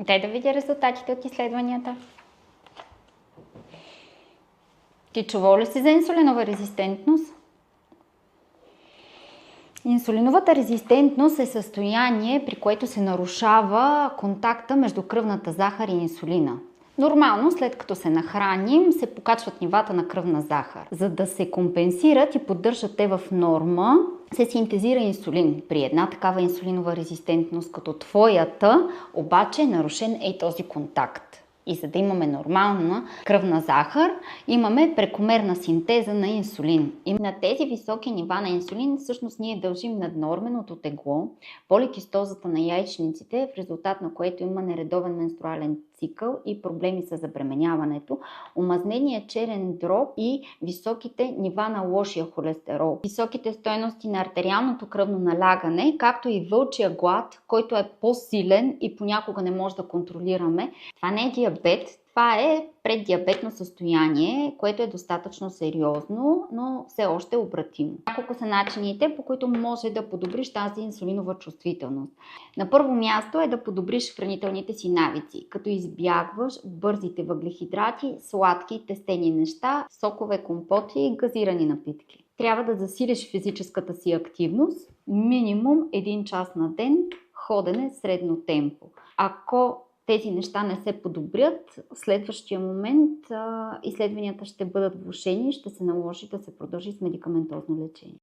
Дай да видя резултатите от изследванията. Ти чувал ли си за инсулинова резистентност? Инсулиновата резистентност е състояние, при което се нарушава контакта между кръвната захар и инсулина. Нормално, след като се нахраним, се покачват нивата на кръвна захар. За да се компенсират и поддържат те в норма, се синтезира инсулин. При една такава инсулинова резистентност като твоята, обаче е нарушен този контакт. И за да имаме нормална кръвна захар, имаме прекомерна синтеза на инсулин. И на тези високи нива на инсулин всъщност ние дължим наднорменото тегло, поликистозата на яйчниците, в резултат на което има нередовен менструален цикъл и проблеми с забременяването, омазнения черен дроб и високите нива на лошия холестерол. Високите стойности на артериалното кръвно налягане, както и вълчия глад, който е по-силен и понякога не може да контролираме. Това не е диабет, това е преддиабетно състояние, което е достатъчно сериозно, но все още обратимо. Няколко са начините, по които може да подобриш тази инсулинова чувствителност. На първо място е да подобриш хранителните си навици, като избягваш бързите въглехидрати, сладки, тестени неща, сокове, компоти и газирани напитки. Трябва да засилиш физическата си активност, минимум 1 час на ден, ходене средно темпо. Ако тези неща не се подобрят, в следващия момент изследванията ще бъдат влошени и ще се наложи да се продължи с медикаментозно лечение.